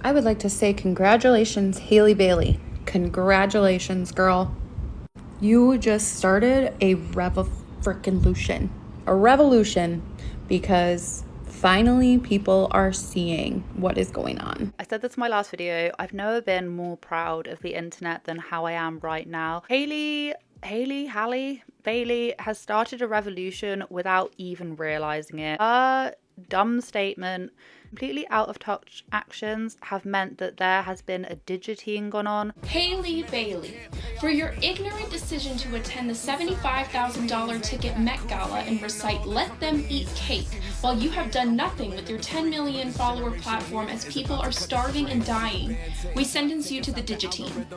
I would like to say congratulations, Haleyy Baylee. Congratulations, girl. You just started a revolution. A revolution, because finally people are seeing what is going on. I said this in my last video, I've never been more proud of the internet than how I am right now. Haleyy Baylee has started a revolution without even realizing it. Her dumb statement, completely out of touch actions have meant that there has been a guillotine gone on. Haleyy Baylee, for your ignorant decision to attend the $75,000 ticket Met Gala and recite "Let them eat cake" while you have done nothing with your 10 million follower platform as people are starving and dying, we sentence you to the guillotine.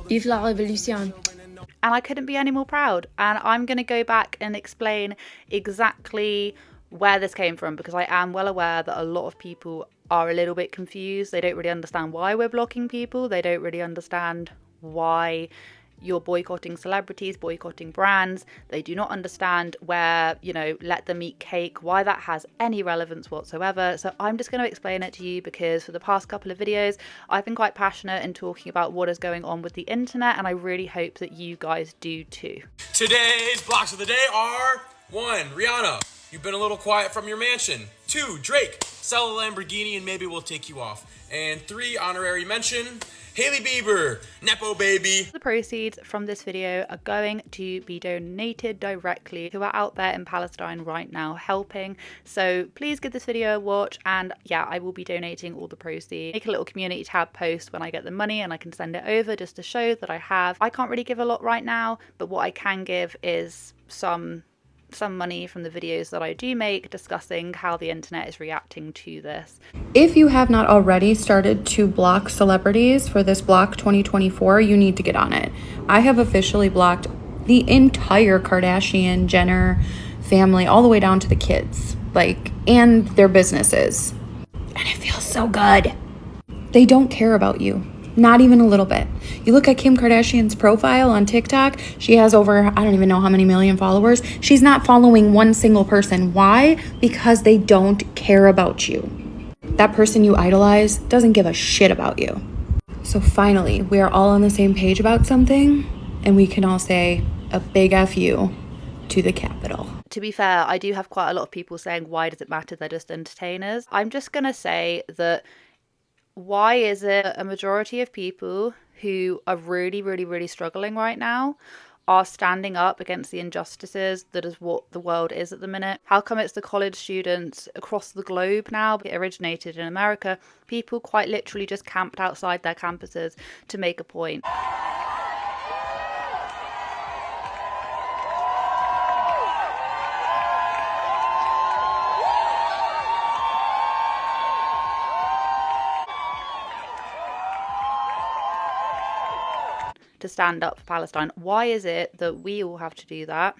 Vive la révolution. And I couldn't be any more proud. And I'm going to go back and explain exactly where this came from, because I am well aware that a lot of people are a little bit confused. They don't really understand why we're blocking people. They don't really understand why you're boycotting celebrities, boycotting brands. They do not understand where, let them eat cake, why that has any relevance whatsoever. So I'm just going to explain it to you, because for the past couple of videos, I've been quite passionate in talking about what is going on with the internet, and I really hope that you guys do too. Today's blocks of the day are: 1. Rihanna, you've been a little quiet from your mansion. 2. Drake, sell a Lamborghini and maybe we'll take you off. And 3. Honorary mention, Hailey Bieber, Nepo baby. The proceeds from this video are going to be donated directly to who are out there in Palestine right now helping. So please give this video a watch, and yeah, I will be donating all the proceeds. Make a little community tab post when I get the money and I can send it over just to show that I have. I can't really give a lot right now, but what I can give is some money from the videos that I do make discussing how the internet is reacting to this. If you have not already started to block celebrities for this Block 2024, you need to get on it. I have officially blocked the entire Kardashian Jenner family, all the way down to the kids, and their businesses. And it feels so good. They don't care about you. Not even a little bit. You look at Kim Kardashian's profile on TikTok, she has over, I don't even know how many million followers. She's not following one single person. Why? Because they don't care about you. That person you idolize doesn't give a shit about you. So finally, we are all on the same page about something, and we can all say a big F you to the Capitol. To be fair, I do have quite a lot of people saying, why does it matter? They're just entertainers. I'm just going to say that why is it a majority of people who are really struggling right now are standing up against the injustices that is what the world is at the minute? How come it's the college students across the globe now? It originated in America. People quite literally just camped outside their campuses to make a point. To stand up for Palestine. Why is it that we all have to do that,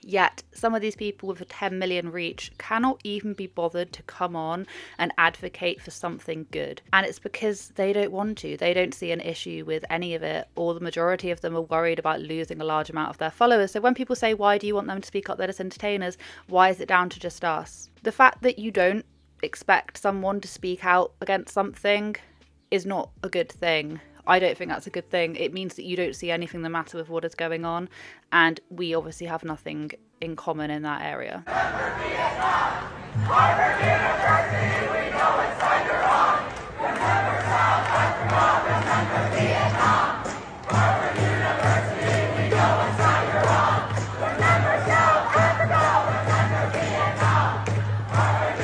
yet some of these people with a 10 million reach cannot even be bothered to come on and advocate for something good? And it's because they don't want to. They don't see an issue with any of it, or the majority of them are worried about losing a large amount of their followers. So when people say, why do you want them to speak up? They're just entertainers. Why is it down to just us? The fact that you don't expect someone to speak out against something is not a good thing. I don't think that's a good thing. It means that you don't see anything the matter with what is going on, and we obviously have nothing in common in that area.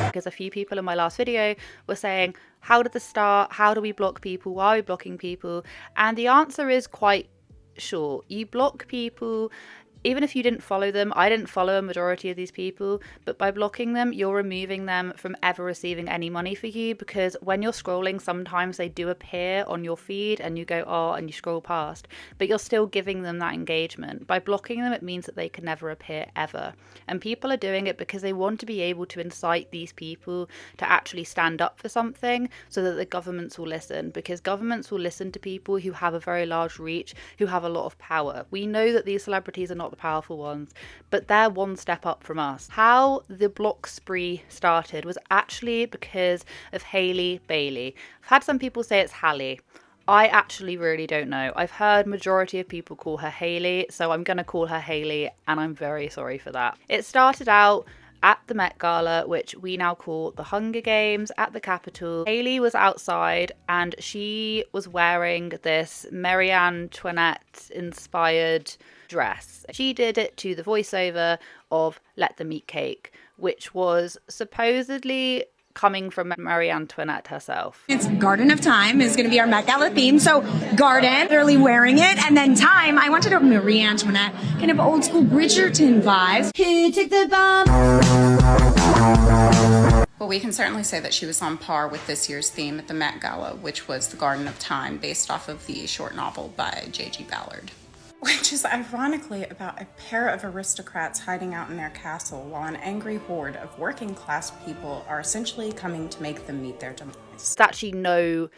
Because a few people in my last video were saying, how did this start? How do we block people? Why are we blocking people? And the answer is quite short. You block people even if you didn't follow them. I didn't follow a majority of these people, but by blocking them, you're removing them from ever receiving any money for you, because when you're scrolling, sometimes they do appear on your feed and you go, oh, and you scroll past, but you're still giving them that engagement. By blocking them, it means that they can never appear ever. And people are doing it because they want to be able to incite these people to actually stand up for something so that the governments will listen, because governments will listen to people who have a very large reach, who have a lot of power. We know that these celebrities are not the powerful ones, but they're one step up from us. How the block spree started was actually because of Haleyy Baylee. I've had some people say it's Hallie. I actually really don't know. I've heard majority of people call her Haley, so I'm going to call her Haley, and I'm very sorry for that. It started out at the Met Gala, which we now call the Hunger Games, at the Capitol. Haleyy was outside and she was wearing this Marie Antoinette inspired dress. She did it to the voiceover of Let Them Eat Cake, which was supposedly coming from Marie Antoinette herself. It's Garden of Time is going to be our Met Gala theme. So garden, literally wearing it, and then time, I wanted a Marie Antoinette, kind of old school Bridgerton vibes. Here, take the bomb. Well, we can certainly say that she was on par with this year's theme at the Met Gala, which was the Garden of Time, based off of the short novel by J.G. Ballard. Which is ironically about a pair of aristocrats hiding out in their castle while an angry horde of working class people are essentially coming to make them meet their demise. There's actually no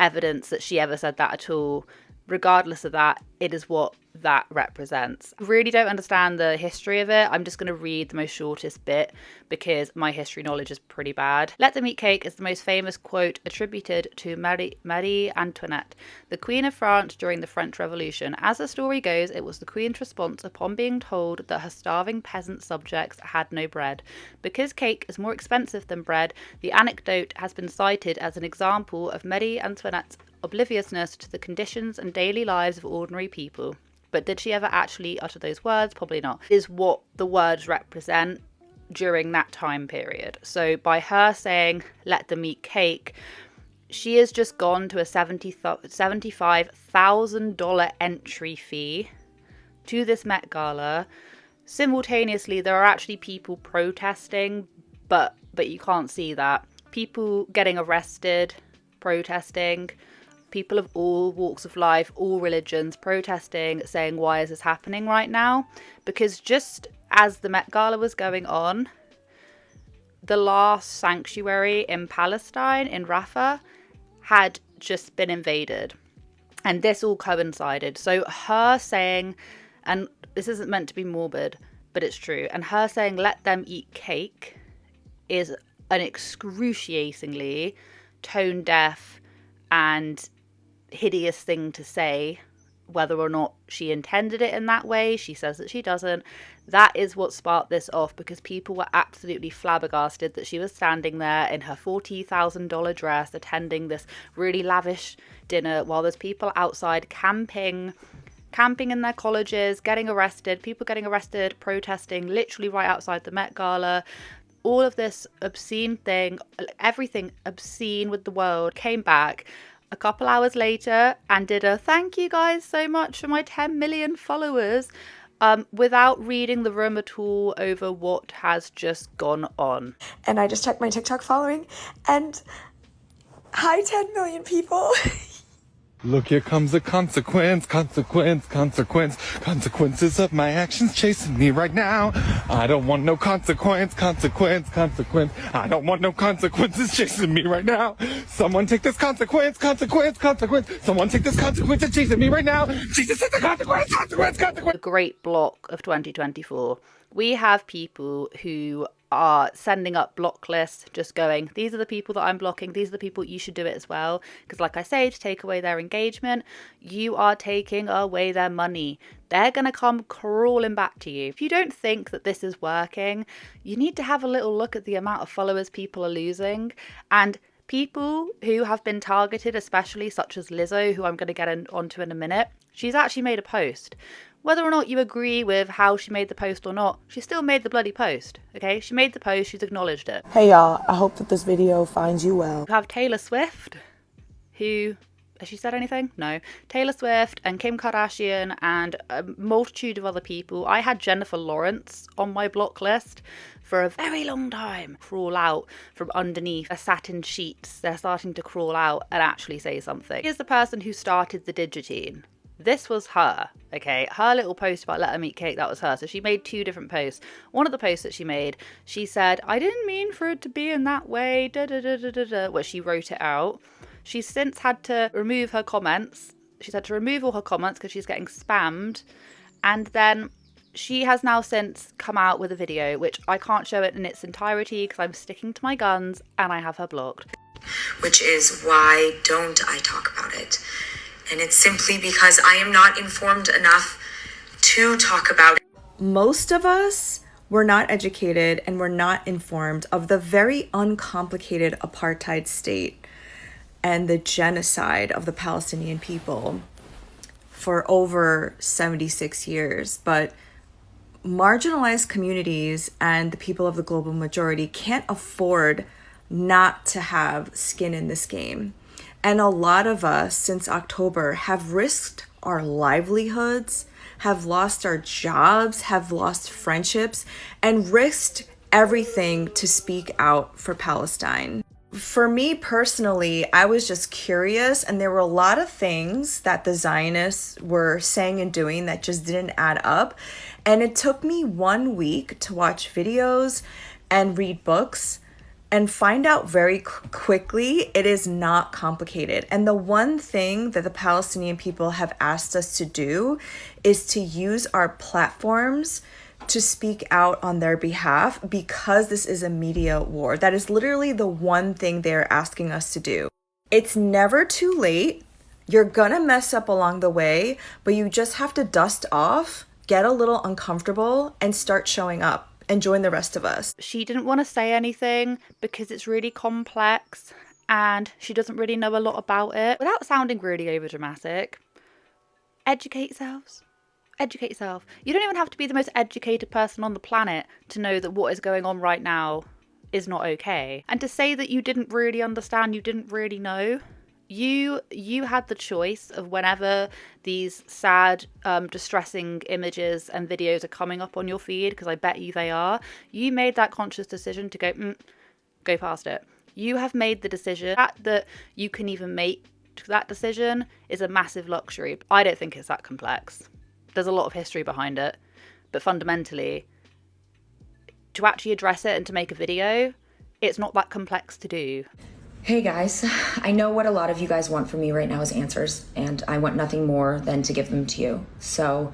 evidence that she ever said that at all. Regardless of that, it is what that represents. I really don't understand the history of it. I'm just going to read the most shortest bit because my history knowledge is pretty bad. Let Them Eat Cake is the most famous quote attributed to Marie Antoinette, the Queen of France during the French Revolution. As the story goes, it was the Queen's response upon being told that her starving peasant subjects had no bread. Because cake is more expensive than bread, the anecdote has been cited as an example of Marie Antoinette's obliviousness to the conditions and daily lives of ordinary people. But did she ever actually utter those words? Probably not. Is what the words represent during that time period. So by her saying, let them eat cake, she has just gone to a $75,000 entry fee to this Met Gala. Simultaneously, there are actually people protesting, but you can't see that. People getting arrested, protesting, people of all walks of life, all religions protesting, saying, why is this happening right now? Because just as the Met Gala was going on, the last sanctuary in Palestine, in Rafah, had just been invaded. And this all coincided. So her saying, and this isn't meant to be morbid, but it's true, and her saying, let them eat cake, is an excruciatingly tone deaf and hideous thing to say. Whether or not she intended it in that way, she says that she doesn't. That is what sparked this off, because people were absolutely flabbergasted that she was standing there in her $40,000 dress attending this really lavish dinner while there's people outside camping in their colleges, getting arrested, people getting arrested, protesting literally right outside the Met Gala. All of this obscene thing, everything obscene with the world, came back a couple hours later and did a thank you guys so much for my 10 million followers, without reading the room at all over what has just gone on. And I just checked my TikTok following, and hi 10 million people. Look, here comes the consequences of my actions chasing me right now. I don't want no consequence. I don't want no consequences chasing me right now. Someone take this consequence. Someone take this consequence and chasing me right now. Jesus, take the consequence. The great block of 2024. We have people who are sending up block lists, just going, these are the people that I'm blocking, these are the people, you should do it as well. Because like I say, to take away their engagement, you are taking away their money. They're going to come crawling back to you. If you don't think that this is working, you need to have a little look at the amount of followers people are losing. And people who have been targeted, especially such as Lizzo, who I'm going to get onto in a minute, she's actually made a post. Whether or not you agree with how she made the post or not, she still made the bloody post, okay? She made the post, she's acknowledged it. Hey y'all, I hope that this video finds you well. You have Taylor Swift, who, has she said anything? No. Taylor Swift and Kim Kardashian and a multitude of other people. I had Jennifer Lawrence on my block list for a very long time. Crawl out from underneath a satin sheets. They're starting to crawl out and actually say something. Here's the person who started the guillotine. This was her, okay? Her little post about let them eat cake, that was her. So she made two different posts. One of the posts that she made, she said, I didn't mean for it to be in that way, where she wrote it out. She's since had to remove her comments. She's had to remove all her comments because she's getting spammed. And then she has now since come out with a video, which I can't show it in its entirety because I'm sticking to my guns and I have her blocked. Which is why don't I talk about it? And it's simply because I am not informed enough to talk about it. Most of us were not educated and were not informed of the very uncomplicated apartheid state and the genocide of the Palestinian people for over 76 years. But marginalized communities and the people of the global majority can't afford not to have skin in this game. And a lot of us since October have risked our livelihoods, have lost our jobs, have lost friendships, and risked everything to speak out for Palestine. For me personally, I was just curious, and there were a lot of things that the Zionists were saying and doing that just didn't add up. And it took me 1 week to watch videos and read books and find out very quickly it is not complicated. And the one thing that the Palestinian people have asked us to do is to use our platforms to speak out on their behalf, because this is a media war. That is literally the one thing they're asking us to do. It's never too late. You're gonna mess up along the way, but you just have to dust off, get a little uncomfortable, and start showing up and join the rest of us. She didn't want to say anything because it's really complex and she doesn't really know a lot about it. Without sounding really overdramatic, educate yourselves. Educate yourself. You don't even have to be the most educated person on the planet to know that what is going on right now is not okay. And to say that you didn't really understand, you didn't really know, you had the choice of whenever these sad, distressing images and videos are coming up on your feed, because I bet you they are, you made that conscious decision to go past it. You have made the decision. That you can even make that decision is a massive luxury. I don't think it's that complex. There's a lot of history behind it, but fundamentally, to actually address it and to make a video, it's not that complex to do. Hey guys, I know what a lot of you guys want from me right now is answers, and I want nothing more than to give them to you. So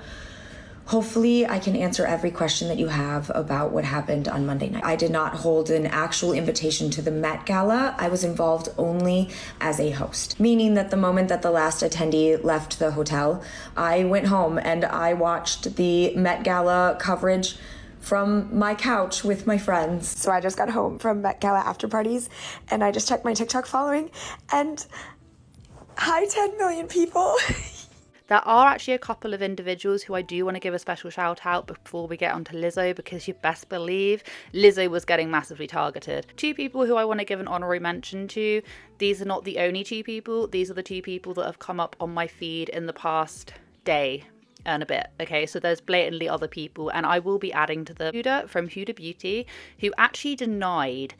hopefully I can answer every question that you have about what happened on Monday night. I did not hold an actual invitation to the Met Gala. I was involved only as a host, meaning that the moment that the last attendee left the hotel, I went home and I watched the Met Gala coverage from my couch with my friends. So I just got home from Met Gala after parties and I just checked my TikTok following, and hi 10 million people. There are actually a couple of individuals who I do want to give a special shout out before we get onto Lizzo, because you best believe Lizzo was getting massively targeted. Two people who I want to give an honorary mention to. These are not the only two people. These are the two people that have come up on my feed in the past day and a bit. Okay, so there's blatantly other people, and I will be adding to them. Huda from Huda Beauty, who actually denied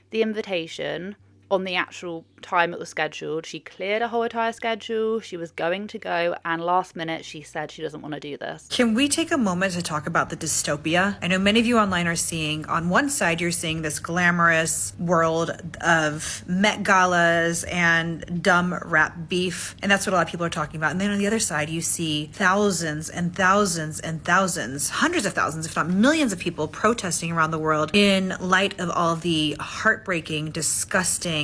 the invitation on the actual time it was scheduled. She cleared her whole entire schedule. She was going to go, and last minute she said she doesn't want to do this. Can we take a moment to talk about the dystopia? I know many of you online are seeing, on one side you're seeing this glamorous world of Met Galas and dumb rap beef, and that's what a lot of people are talking about. And then on the other side you see thousands and thousands and thousands, hundreds of thousands, if not millions of people protesting around the world in light of all of the heartbreaking, disgusting,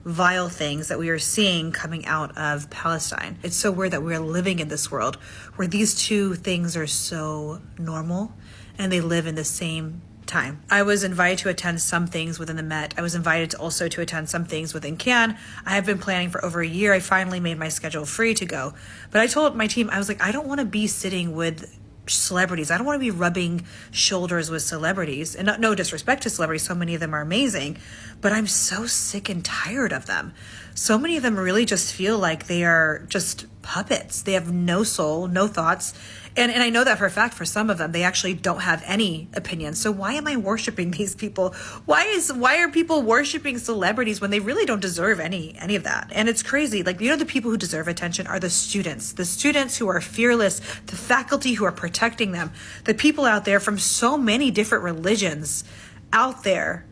vile things that we are seeing coming out of Palestine. It's so weird that we're living in this world where these two things are so normal and they live in the same time. I was invited to attend some things within the Met. I was invited also to attend some things within Cannes. I have been planning for over a year. I finally made my schedule free to go. But I told my team, I was like, I don't want to be sitting with celebrities. I don't want to be rubbing shoulders with celebrities, and no disrespect to celebrities, so many of them are amazing, but I'm so sick and tired of them. So many of them really just feel like they are just puppets. They have no soul, no thoughts. And I know that for a fact, for some of them, they actually don't have any opinions. So why am I worshiping these people? Why are people worshiping celebrities when they really don't deserve any of that? And it's crazy. Like, you know, the people who deserve attention are the students who are fearless, the faculty who are protecting them, the people out there from so many different religions out there,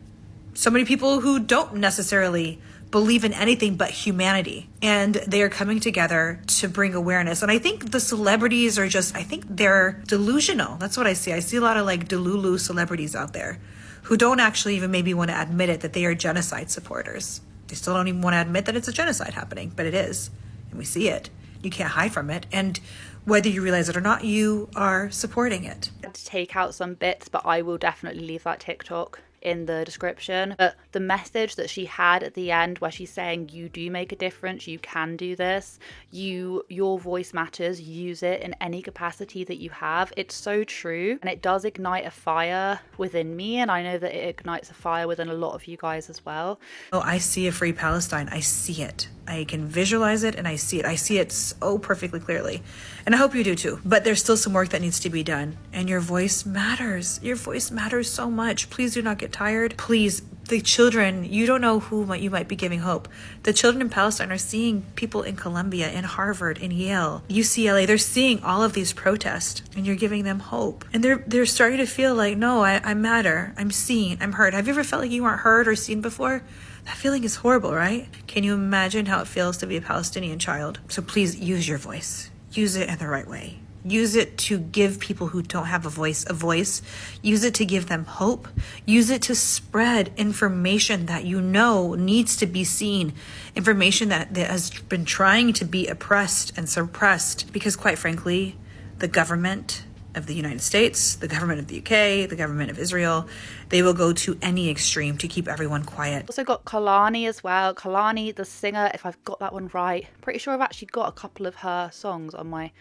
so many people who don't necessarily believe in anything but humanity. And they are coming together to bring awareness. And I think the celebrities are just, I think they're delusional. That's what I see. I see a lot of like Delulu celebrities out there who don't actually even maybe want to admit it, that they are genocide supporters. They still don't even want to admit that it's a genocide happening, but it is. And we see it. You can't hide from it. And whether you realize it or not, you are supporting it. I had to take out some bits, but I will definitely leave that TikTok in the description. But the message that she had at the end, where she's saying you do make a difference, you can do this, your voice matters, use it in any capacity that you have. It's so true, and it does ignite a fire within me, and I know that it ignites a fire within a lot of you guys as well. Oh, I see a free Palestine. I see it. I can visualize it, and I see it. I see it so perfectly clearly. And I hope you do too. But there's still some work that needs to be done. And your voice matters. Your voice matters so much. Please do not get tired. Please, the children, you don't know who you might be giving hope. The children in Palestine are seeing people in Columbia, in Harvard, in Yale, UCLA. They're seeing all of these protests, and you're giving them hope. And they're starting to feel like, no, I matter. I'm seen. I'm heard. Have you ever felt like you weren't heard or seen before? That feeling is horrible, right? Can you imagine how it feels to be a Palestinian child? So please use your voice. Use it in the right way. Use it to give people who don't have a voice a voice. Use it to give them hope. Use it to spread information that you know needs to be seen. Information that has been trying to be oppressed and suppressed. Because quite frankly, the government of the United States, the government of the UK, the government of Israel, they will go to any extreme to keep everyone quiet. Also got Kalani as well. Kalani, the singer, if I've got that one right. Pretty sure I've actually got a couple of her songs on my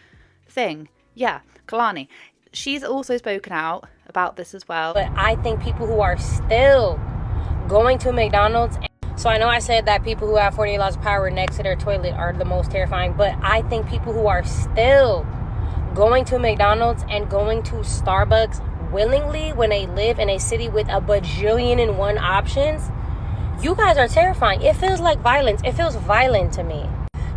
thing. Yeah, Kalani. She's also spoken out about this as well. But I think people who are still going to McDonald's, so I know I said that people who have 48 laws of power next to their toilet are the most terrifying, but I think people who are still going to McDonald's and going to Starbucks willingly when they live in a city with a bajillion and one options, you guys are terrifying. It feels like violence. It feels violent to me.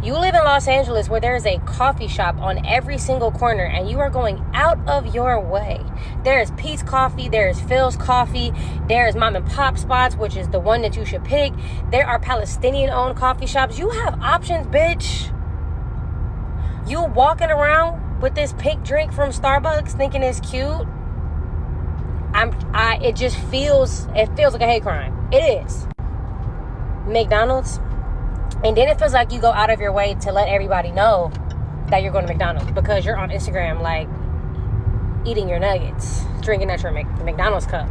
You live in Los Angeles where there is a coffee shop on every single corner and you are going out of your way. There is Pete's Coffee, there is Phil's Coffee, there is Mom and Pop Spots, which is the one that you should pick. There are Palestinian owned coffee shops. You have options, bitch. You walking around with this pink drink from Starbucks thinking it's cute. It just feels like a hate crime. It is. McDonald's. And then it feels like you go out of your way to let everybody know that you're going to McDonald's because you're on Instagram, like, eating your nuggets, drinking at your McDonald's cup.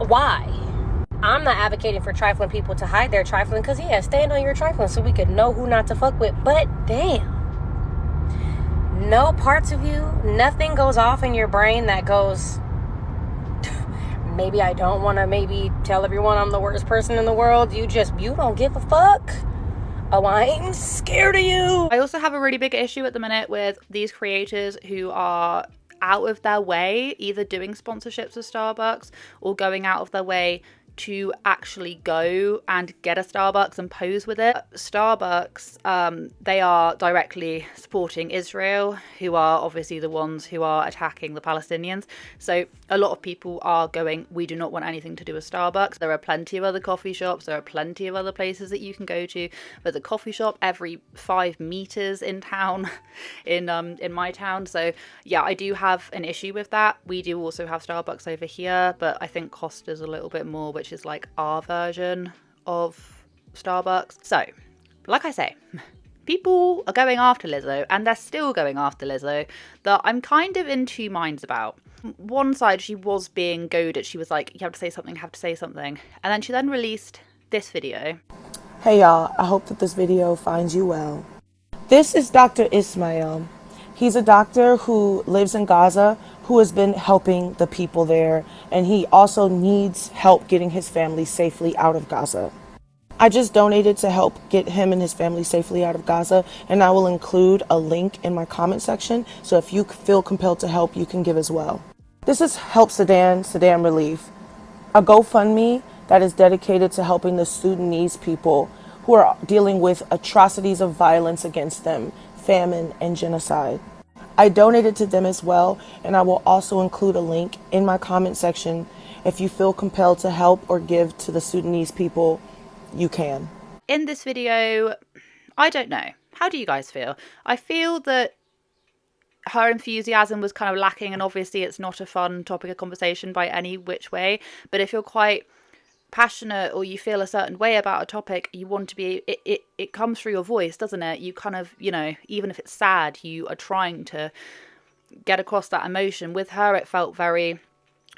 Why? I'm not advocating for trifling people to hide their trifling because, yeah, stand on your trifling so we could know who not to fuck with. But damn. No parts of you, nothing goes off in your brain that goes, maybe I don't want to maybe tell everyone I'm the worst person in the world. You don't give a fuck. Oh, I'm scared of you. I also have a really big issue at the minute with these creators who are out of their way, either doing sponsorships of Starbucks or going out of their way to actually go and get a Starbucks and pose with it. Starbucks, they are directly supporting Israel, who are obviously the ones who are attacking the Palestinians. So a lot of people are going, we do not want anything to do with Starbucks. There are plenty of other coffee shops, there are plenty of other places that you can go to, but the coffee shop every 5 meters in town, in my town. So yeah, I do have an issue with that. We do also have Starbucks over here, but I think Costa's a little bit more, which is like our version of Starbucks. So, like I say, people are going after Lizzo, and they're still going after Lizzo, that I'm kind of in two minds about. One side, she was being goaded. She was like, you have to say something, have to say something. And then she then released this video. Hey y'all, I hope that this video finds you well. This is Dr. Ismail. He's a doctor who lives in Gaza, who has been helping the people there, and he also needs help getting his family safely out of Gaza. I just donated to help get him and his family safely out of Gaza, and I will include a link in my comment section, so if you feel compelled to help, you can give as well. This is Help Sudan, Sudan Relief, a GoFundMe that is dedicated to helping the Sudanese people who are dealing with atrocities of violence against them, famine, and genocide. I donated to them as well, and I will also include a link in my comment section if you feel compelled to help or give to the Sudanese people you can. In this video, I don't know. How do you guys feel? I feel that her enthusiasm was kind of lacking, and obviously it's not a fun topic of conversation by any which way, but if you're quite passionate or you feel a certain way about a topic, you want to be, it comes through your voice, doesn't it? You kind of, you know, even if it's sad, you are trying to get across that emotion. With her, it felt very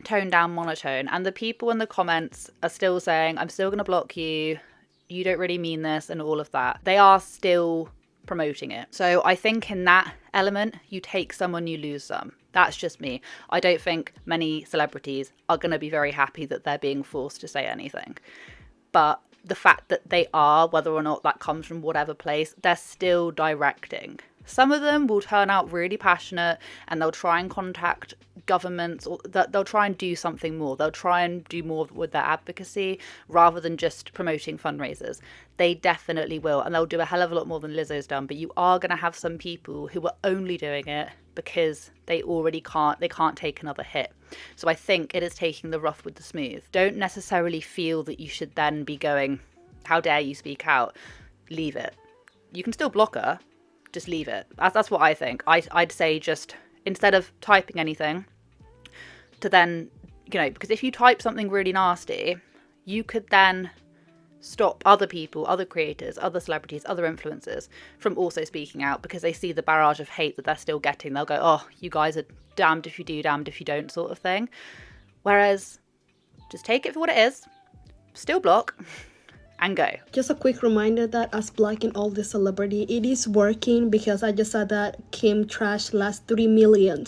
toned down, monotone, and the people in the comments are still saying, I'm still going to block you, you don't really mean this, and all of that. They are still promoting it. So I think in that element, you take someone, you lose some. That's just me. I don't think many celebrities are going to be very happy that they're being forced to say anything. But the fact that they are, whether or not that comes from whatever place, they're still directing. Some of them will turn out really passionate and they'll try and contact governments, or they'll try and do something more. They'll try and do more with their advocacy rather than just promoting fundraisers. They definitely will, and they'll do a hell of a lot more than Lizzo's done. But you are going to have some people who are only doing it because they can't take another hit. So I think it is taking the rough with the smooth. Don't necessarily feel that you should then be going, how dare you speak out? Leave it. You can still block her. Just leave it. That's what I think. I'd say just, instead of typing anything, to then, you know, because if you type something really nasty, you could then stop other people, other creators, other celebrities, other influencers from also speaking out, because they see the barrage of hate that they're still getting. They'll go, oh, you guys are damned if you do, damned if you don't, sort of thing. Whereas, just take it for what it is, still block, and go. Just a quick reminder that as blocking all the celebrity, it is working, because I just saw that Kim trashed last 3 million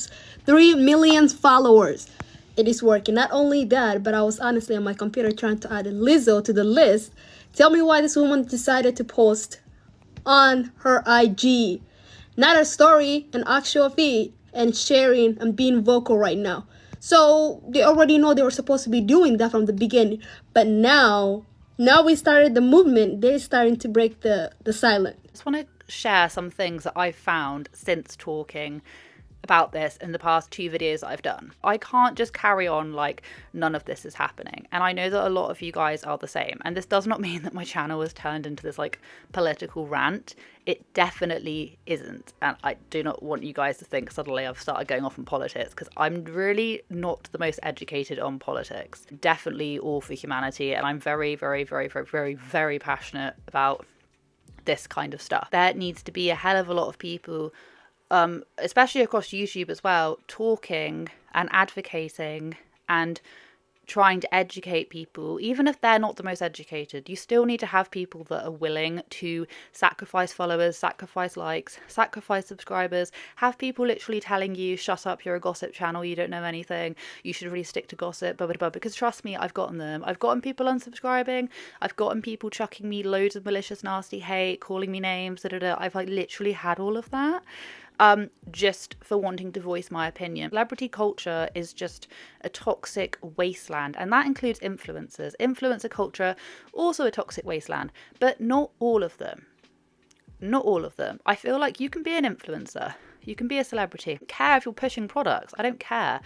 followers. It is working. Not only that, but I was honestly on my computer trying to add Lizzo to the list. Tell me why this woman decided to post on her IG, not a story, an actual feed, and sharing and being vocal right now. So they already know they were supposed to be doing that from the beginning, but now we started the movement. They're starting to break the silence. I just want to share some things that I've found since talking about this in the past 2 videos that I've done. I can't just carry on like none of this is happening. And I know that a lot of you guys are the same. And this does not mean that my channel has turned into this like political rant. It definitely isn't. And I do not want you guys to think suddenly I've started going off on politics, because I'm really not the most educated on politics. Definitely all for humanity. And I'm very, very, very, very, very, very passionate about this kind of stuff. There needs to be a hell of a lot of people, especially across YouTube as well, talking and advocating and trying to educate people. Even if they're not the most educated, you still need to have people that are willing to sacrifice followers, sacrifice likes, sacrifice subscribers, have people literally telling you, shut up, you're a gossip channel, you don't know anything, you should really stick to gossip, blah, blah, blah. Because trust me, I've gotten them. I've gotten people unsubscribing, I've gotten people chucking me loads of malicious, nasty hate, calling me names, da, da, da. I've like literally had all of that. Just for wanting to voice my opinion. Celebrity culture is just a toxic wasteland, and that includes influencers. Influencer culture, also a toxic wasteland, but not all of them. Not all of them. I feel like you can be an influencer, you can be a celebrity. I don't care if you're pushing products, I don't care,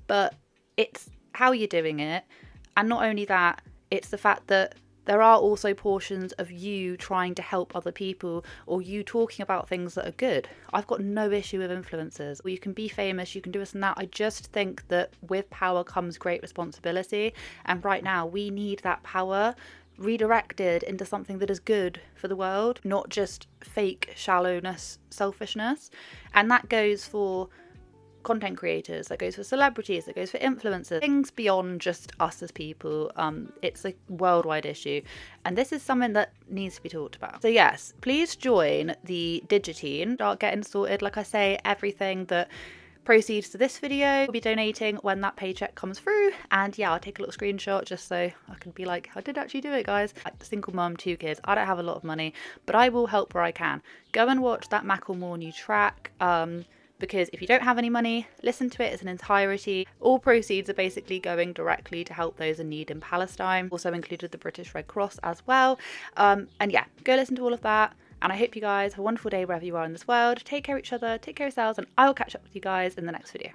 but it's how you're doing it. And not only that, it's the fact that there are also portions of you trying to help other people, or you talking about things that are good. I've got no issue with influencers. You can be famous, you can do this and that. I just think that with power comes great responsibility. And right now we need that power redirected into something that is good for the world, not just fake shallowness, selfishness. And that goes for content creators, that goes for celebrities, that goes for influencers, things beyond just us as people. It's a worldwide issue, and this is something that needs to be talked about. So yes, please join the Digitine, start getting sorted. Like I say, everything that proceeds to this video will be donating when that paycheck comes through. And yeah, I'll take a little screenshot just so I can be like, I did actually do it, guys. Single mum, 2 kids, I don't have a lot of money, but I will help where I can. Go and watch that Macklemore new track, because if you don't have any money, listen to it as an entirety. All proceeds are basically going directly to help those in need in Palestine. Also included the British Red Cross as well. And yeah, go listen to all of that. And I hope you guys have a wonderful day wherever you are in this world. Take care of each other, take care of yourselves, and I will catch up with you guys in the next video.